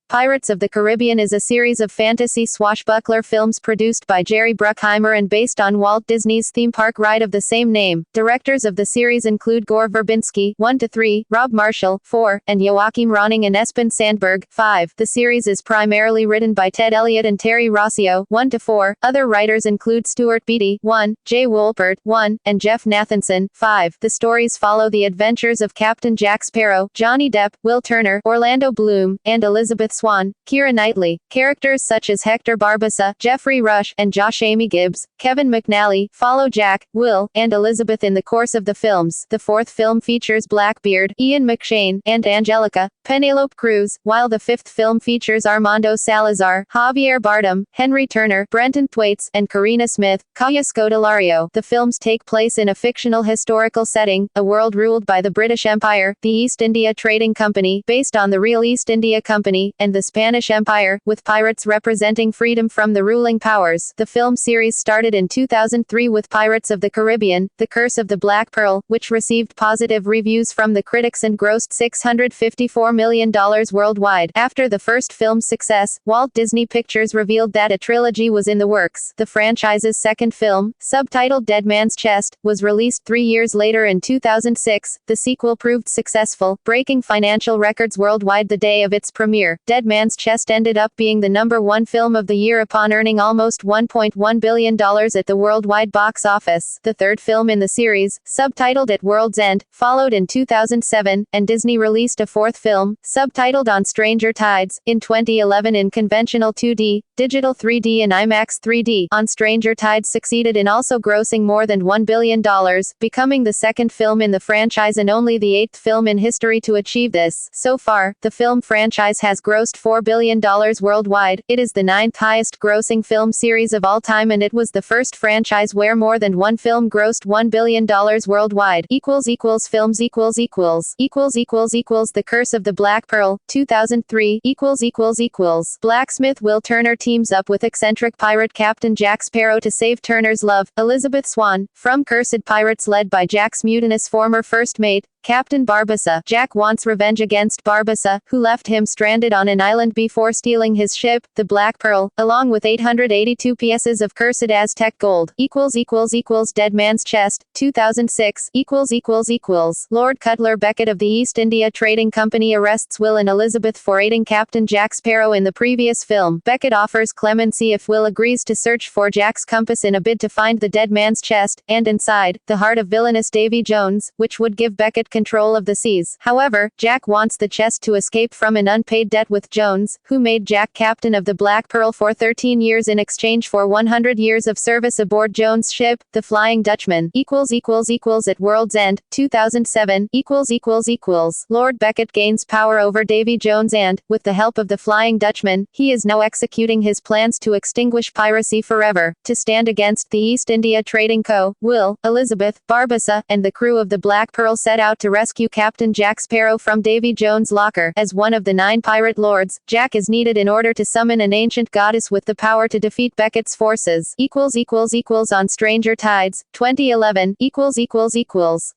Pirates of the Caribbean is a series of fantasy swashbuckler films produced by Jerry Bruckheimer and based on Walt Disney's theme park ride of the same name. Directors of the series include Gore Ver, 1-3, Rob Marshall, 4, and Joachim Ronning and Espen Sandberg, 5. The series is primarily written by Ted Elliott and Terry Rossio, 1-4. Other writers include Stuart Beattie, 1, Jay Wolpert, 1, and Jeff Nathanson, 5. The stories follow the adventures of Captain Jack Sparrow, Johnny Depp, Will Turner, Orlando Bloom, and Elizabeth Swann, Keira Knightley. Characters such as Hector Barbossa, Jeffrey Rush, and Josh Amy Gibbs, Kevin McNally, follow Jack, Will, and Elizabeth in the course of the films. The fourth film features Blackbeard, Ian McShane, and Angelica, Penelope Cruz, while the fifth film features Armando Salazar, Javier Bardem, Henry Turner, Brenton Thwaites, and Karina Smith, Kaya Scodelario. The films take place in a fictional historical setting, a world ruled by the British Empire, the East India Trading Company, based on the real East India Company, and the Spanish Empire, with pirates representing freedom from the ruling powers. The film series started in 2003 with Pirates of the Caribbean, The Curse of the Black Pearl, which received positive reviews from the critics and grossed $654 million worldwide. After the first film's success, Walt Disney Pictures revealed that a trilogy was in the works. The franchise's second film, subtitled Dead Man's Chest, was released 3 years later in 2006. The sequel proved successful, breaking financial records worldwide the day of its premiere. Dead Man's Chest ended up being the #1 film of the year upon earning almost $1.1 billion at the worldwide box office. The third film in the series, subtitled At World's End, followed in 2007, and Disney released a fourth film, subtitled On Stranger Tides, in 2011 in conventional 2D, digital 3D and IMAX 3D. On Stranger Tides succeeded in also grossing more than $1 billion, becoming the second film in the franchise and only the eighth film in history to achieve this. So far, the film franchise has grossed $4 billion worldwide. It is the ninth highest grossing film series of all time, and it was the first franchise where more than one film grossed $1 billion worldwide. Films The Curse of the Black Pearl, 2003. Blacksmith Will Turner teams up with eccentric pirate Captain Jack Sparrow to save Turner's love, Elizabeth Swann, from cursed pirates led by Jack's mutinous former first mate, Captain Barbossa. Jack wants revenge against Barbossa, who left him stranded on an island before stealing his ship, the Black Pearl, along with 882 pieces of cursed Aztec gold. Dead Man's Chest, 2006. Lord Cutler Beckett of the East India Trading Company arrests Will and Elizabeth for aiding Captain Jack Sparrow in the previous film. Beckett offers clemency if Will agrees to search for Jack's compass in a bid to find the dead man's chest, and inside, the heart of villainous Davy Jones, which would give Beckett control of the seas. However, Jack wants the chest to escape from an unpaid debt with Jones, who made Jack captain of the Black Pearl for 13 years in exchange for 100 years of service aboard Jones' ship, the Flying Dutchman. At World's End, 2007. Lord Beckett gains power over Davy Jones and, with the help of the Flying Dutchman, he is now executing his plans to extinguish piracy forever. To stand against the East India Trading Co., Will, Elizabeth, Barbossa, and the crew of the Black Pearl set out to rescue Captain Jack Sparrow from Davy Jones' locker. As one of the 9 pirate lords, Jack is needed in order to summon an ancient goddess with the power to defeat Beckett's forces. On Stranger Tides, 2011.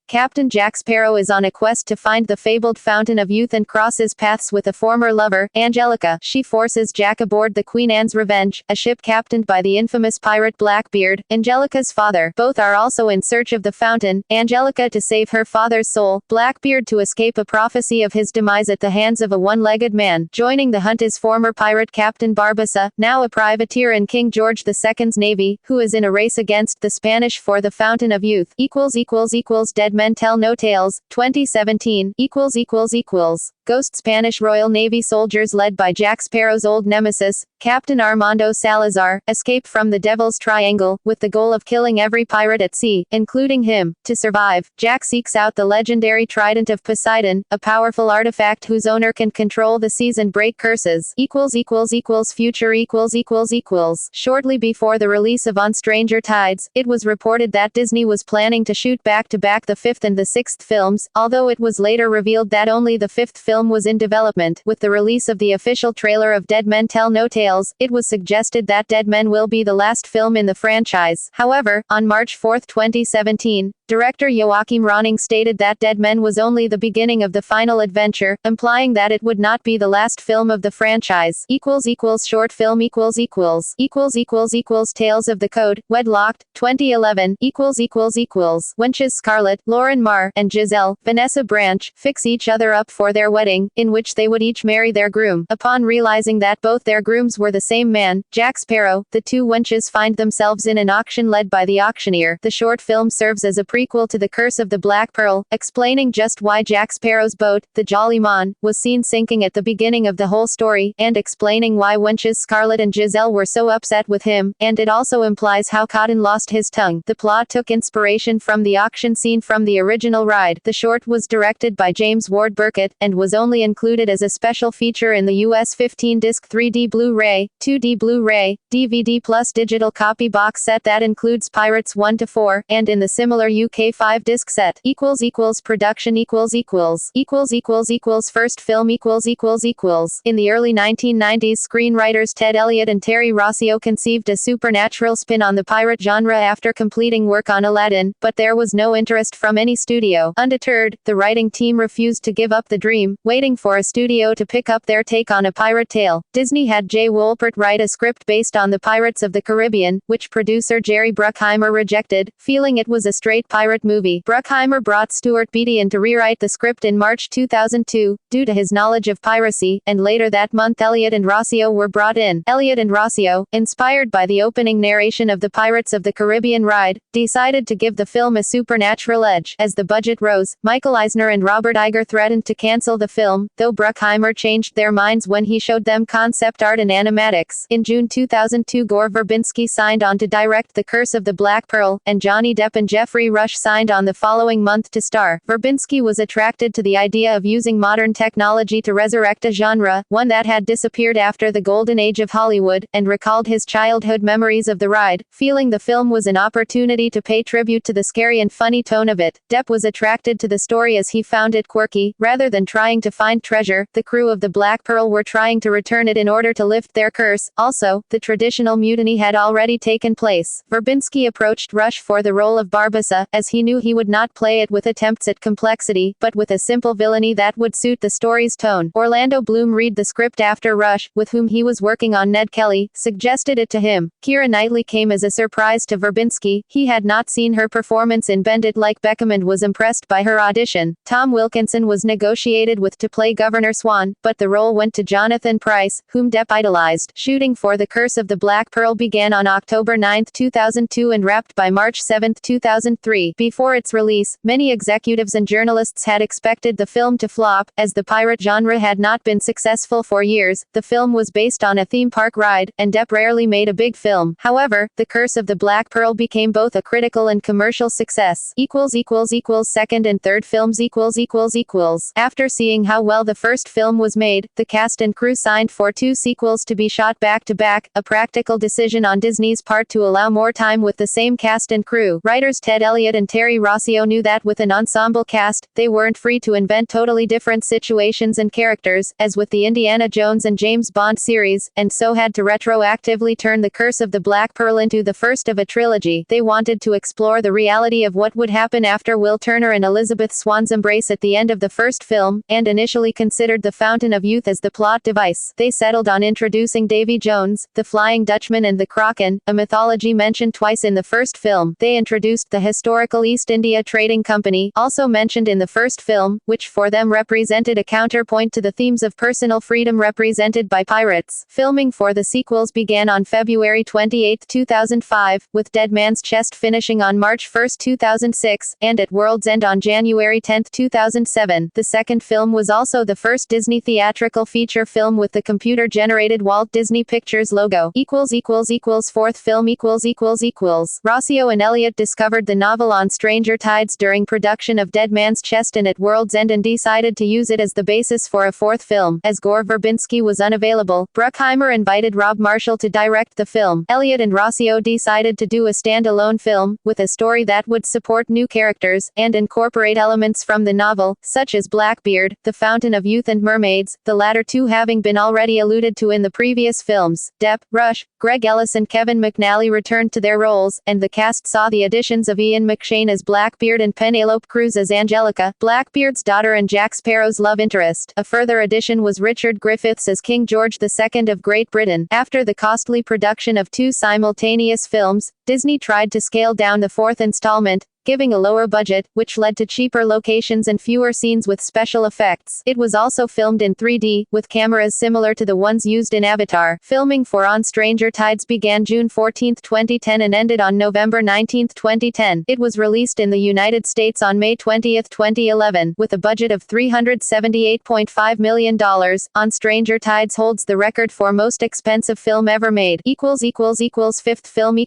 Captain Jack Sparrow is on a quest to find the fabled Fountain of Youth and crosses paths with a former lover, Angelica. She forces Jack aboard the Queen Anne's Revenge, a ship captained by the infamous pirate Blackbeard, Angelica's father. Both are also in search of the fountain, Angelica to save her father's soul, Blackbeard to escape a prophecy of his demise at the hands of a one-legged man. Joining the hunt is former pirate Captain Barbossa, now a privateer in King George II's navy, who is in a race against the Spanish for the Fountain of Youth. Dead Men Tell No Tales, 2017. Ghost Spanish Royal Navy soldiers led by Jack Sparrow's old nemesis, Captain Armando Salazar, escape from the Devil's Triangle, with the goal of killing every pirate at sea, including him. To survive, Jack seeks out the legendary Trident of Poseidon, a powerful artifact whose owner can control the seas and break curses. Future. Shortly before the release of On Stranger Tides, it was reported that Disney was planning to shoot back-to-back the fifth and the sixth films, although it was later revealed that only the fifth film was in development. With the release of the official trailer of Dead Men Tell No Tales, sales, it was suggested that Dead Men Will be the last film in the franchise. However, on March 4, 2017, director Joachim Ronning stated that Dead Men was only the beginning of the final adventure, implying that it would not be the last film of the franchise. Short film Tales of the Code, Wedlocked, 2011 Wenches Scarlett, Lauren Marr, and Giselle, Vanessa Branch, fix each other up for their wedding, in which they would each marry their groom. Upon realizing that both their grooms were the same man, Jack Sparrow, the two wenches find themselves in an auction led by the auctioneer. The short film serves as a prequel to The Curse of the Black Pearl, explaining just why Jack Sparrow's boat, the Jolly Mon, was seen sinking at the beginning of the whole story, and explaining why wenches Scarlett and Giselle were so upset with him, and it also implies how Cotton lost his tongue. The plot took inspiration from the auction scene from the original ride. The short was directed by James Ward Burkett, and was only included as a special feature in the US 15-disc 3D Blu-ray, 2D Blu-ray, DVD plus digital copy box set that includes Pirates 1-4, and in the similar UK 5-disc set. Production First film In the early 1990s, screenwriters Ted Elliott and Terry Rossio conceived a supernatural spin on the pirate genre after completing work on Aladdin, but there was no interest from any studio. Undeterred, the writing team refused to give up the dream, waiting for a studio to pick up their take on a pirate tale. Disney had Jay Wolpert write a script based on the Pirates of the Caribbean, which producer Jerry Bruckheimer rejected, feeling it was a straight pirate movie. Bruckheimer brought Stuart Beattie in to rewrite the script in March 2002, due to his knowledge of piracy, and later that month Elliott and Rossio were brought in. Elliott and Rossio, inspired by the opening narration of the Pirates of the Caribbean ride, decided to give the film a supernatural edge. As the budget rose, Michael Eisner and Robert Iger threatened to cancel the film, though Bruckheimer changed their minds when he showed them concept art and animatics. In June 2002, Gore Verbinski signed on to direct The Curse of the Black Pearl, and Johnny Depp and Jeffrey Rush signed on the following month to star. Verbinski was attracted to the idea of using modern technology to resurrect a genre, one that had disappeared after the golden age of Hollywood, and recalled his childhood memories of the ride, feeling the film was an opportunity to pay tribute to the scary and funny tone of it. Depp was attracted to the story as he found it quirky. Rather than trying to find treasure, the crew of the Black Pearl were trying to return it in order to lift their curse. Also, the traditional mutiny had already taken place. Verbinski approached Rush for the role of Barbossa, as he knew he would not play it with attempts at complexity, but with a simple villainy that would suit the story's tone. Orlando Bloom read the script after Rush, with whom he was working on Ned Kelly, suggested it to him. Keira Knightley came as a surprise to Verbinski. He had not seen her performance in Bend It Like Beckham and was impressed by her audition. Tom Wilkinson was negotiated with to play Governor Swan, but the role went to Jonathan Pryce, whom Depp idolized. Shooting for The Curse of the Black Pearl began on October 9, 2002 and wrapped by March 7, 2003. Before its release, many executives and journalists had expected the film to flop, as the pirate genre had not been successful for years. The film was based on a theme park ride, and Depp rarely made a big film. However, The Curse of the Black Pearl became both a critical and commercial success. Second and third films After seeing how well the first film was made, the cast and crew signed for 2 sequels to be shot back-to-back, a practical decision on Disney's part to allow more time with the same cast and crew. Writers Ted Elliott and Terry Rossio knew that with an ensemble cast, they weren't free to invent totally different situations and characters, as with the Indiana Jones and James Bond series, and so had to retroactively turn The Curse of the Black Pearl into the first of a trilogy. They wanted to explore the reality of what would happen after Will Turner and Elizabeth Swan's embrace at the end of the first film, and initially considered the Fountain of Youth as the plot device. They settled on introducing Davy Jones, the Flying Dutchman and the Kraken, a mythology mentioned twice in the first film. They introduced the historical East India Trading Company, also mentioned in the first film, which for them represented a counterpoint to the themes of personal freedom represented by pirates. Filming for the sequels began on February 28, 2005, with Dead Man's Chest finishing on March 1, 2006, and At World's End on January 10, 2007. The second film was also the first Disney theatrical feature film with the computer-generated Walt Disney Pictures logo. Fourth film Rossio and Elliott discovered the novel on Stranger Tides during production of Dead Man's Chest and At World's End and decided to use it as the basis for a fourth film. As Gore Verbinski was unavailable, Bruckheimer invited Rob Marshall to direct the film. Elliott and Rossio decided to do a standalone film, with a story that would support new characters, and incorporate elements from the novel, such as Blackbeard, the Fountain of Youth and mermaids, the latter two having been already alluded to in the previous films. Depp, Rush, Greg Ellis and Kevin McNally returned to their roles, and the cast saw the additions of Ian McShane as Blackbeard and Penelope Cruz as Angelica, Blackbeard's daughter and Jack Sparrow's love interest. A further addition was Richard Griffiths as King George II of Great Britain. After the costly production of 2 simultaneous films, Disney tried to scale down the 4th installment, giving a lower budget, which led to cheaper locations and fewer scenes with special effects. It was also filmed in 3D, with cameras similar to the ones used in Avatar. Filming for On Stranger Tides began June 14, 2010 and ended on November 19, 2010. It was released in the United States on May 20, 2011, with a budget of $378.5 million. On Stranger Tides holds the record for most expensive film ever made. Fifth film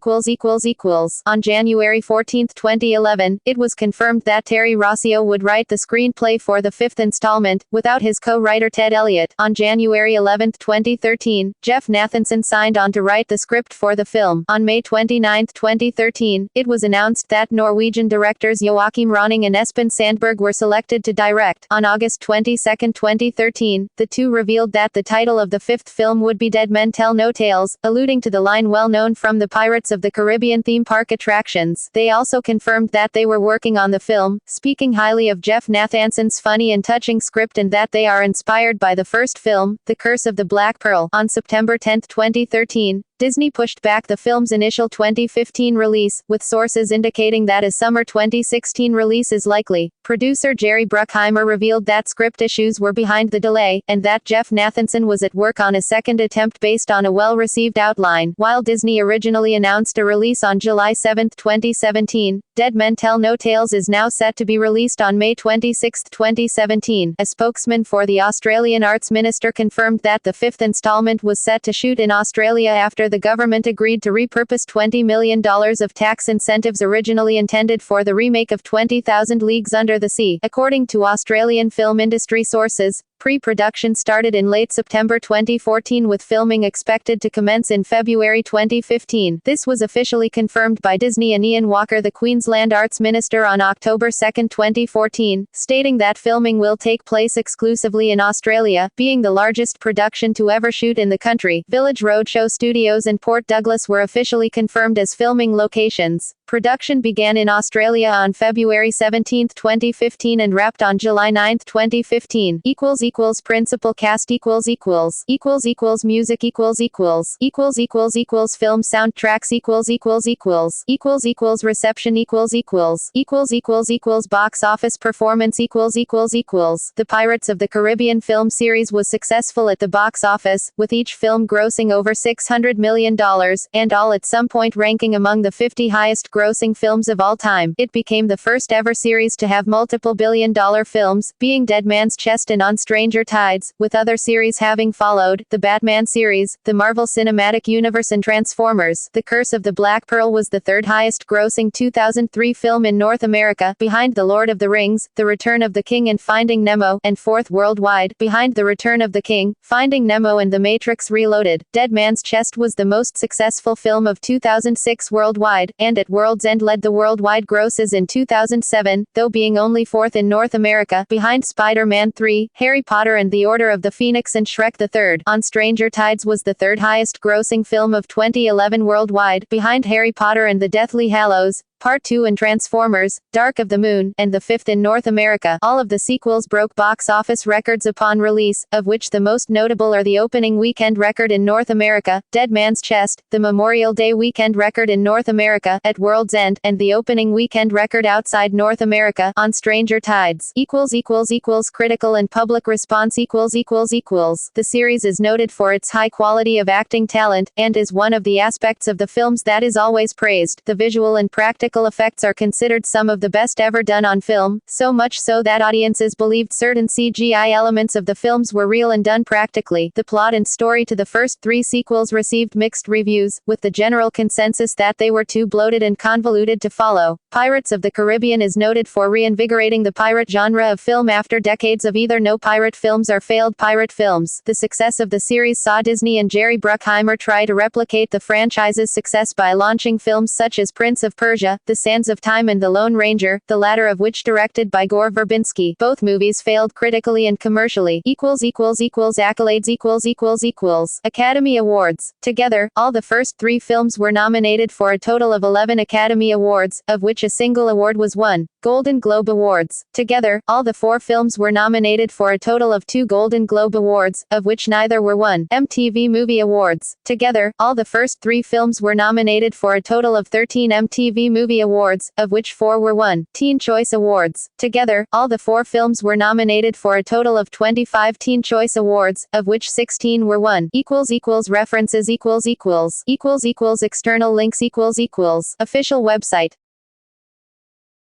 On January 14, 2011, it was confirmed that Terry Rossio would write the screenplay for the 5th installment, without his co-writer Ted Elliott. On January 11, 2013, Jeff Nathanson signed on to write the script for the film. On May 29, 2013, it was announced that Norwegian directors Joachim Ronning and Espen Sandberg were selected to direct. On August 22, 2013, the two revealed that the title of the 5th film would be Dead Men Tell No Tales, alluding to the line well known from the Pirates of the Caribbean theme park attractions. They also confirmed that they were working on the film, speaking highly of Jeff Nathanson's funny and touching script and that they are inspired by the first film, The Curse of the Black Pearl. On September 10, 2013, Disney pushed back the film's initial 2015 release, with sources indicating that a summer 2016 release is likely. Producer Jerry Bruckheimer revealed that script issues were behind the delay, and that Jeff Nathanson was at work on a second attempt based on a well-received outline. While Disney originally announced a release on July 7, 2017, Dead Men Tell No Tales is now set to be released on May 26, 2017. A spokesman for the Australian Arts Minister confirmed that the 5th installment was set to shoot in Australia after the government agreed to repurpose $20 million of tax incentives originally intended for the remake of 20,000 Leagues Under the Sea. According to Australian film industry sources, pre-production started in late September 2014 with filming expected to commence in February 2015. This was officially confirmed by Disney and Ian Walker, the Queensland Arts Minister, on October 2, 2014, stating that filming will take place exclusively in Australia, being the largest production to ever shoot in the country. Village Roadshow Studios and Port Douglas were officially confirmed as filming locations. Production began in Australia on February 17, 2015 and wrapped on July 9, 2015. Principal cast Music Film soundtracks Reception Box office performance The Pirates of the Caribbean film series was successful at the box office, with each film grossing over $600 million, and all at some point ranking among the 50 highest grossing films of all time. It became the first ever series to have multiple billion-dollar films, being Dead Man's Chest and On Stranger Tides, with other series having followed: the Batman series, the Marvel Cinematic Universe and Transformers. The Curse of the Black Pearl was the third highest grossing 2003 film in North America, behind The Lord of the Rings, The Return of the King and Finding Nemo, and fourth worldwide, behind The Return of the King, Finding Nemo and The Matrix Reloaded. Dead Man's Chest was the most successful film of 2006 worldwide, and at World's End led the worldwide grosses in 2007, though being only fourth in North America, behind Spider-Man 3, Harry Potter and the Order of the Phoenix and Shrek III. On Stranger Tides was the third highest grossing film of 2011 worldwide, behind Harry Potter and the Deathly Hallows, Part 2 and Transformers, Dark of the Moon, and the fifth in North America. All of the sequels broke box office records upon release, of which the most notable are the opening weekend record in North America, Dead Man's Chest, the Memorial Day weekend record in North America, at World's End, and the opening weekend record outside North America, on Stranger Tides. Critical and public response The series is noted for its high quality of acting talent, and is one of the aspects of the films that is always praised. The visual and practical effects are considered some of the best ever done on film, so much so that audiences believed certain CGI elements of the films were real and done practically. The plot and story to the first three sequels received mixed reviews, with the general consensus that they were too bloated and convoluted to follow. Pirates of the Caribbean is noted for reinvigorating the pirate genre of film after decades of either no pirate films or failed pirate films. The success of the series saw Disney and Jerry Bruckheimer try to replicate the franchise's success by launching films such as Prince of Persia, The Sands of Time and The Lone Ranger, the latter of which directed by Gore Ver. Both movies failed critically and commercially. Accolades. Academy Awards. Together, all the first 3 films were nominated for a total of 11 Academy Awards, of which a single award was won. Golden Globe Awards. Together, all the 4 films were nominated for a total of 2 Golden Globe Awards, of which neither were won. MTV Movie Awards. Together, all the first 3 films were nominated for a total of 13 MTV Movie Awards, of which 4 were won. Teen Choice Awards. Together, all the 4 films were nominated for a total of 25 Teen Choice Awards, of which 16 were won. References. External links. Official website.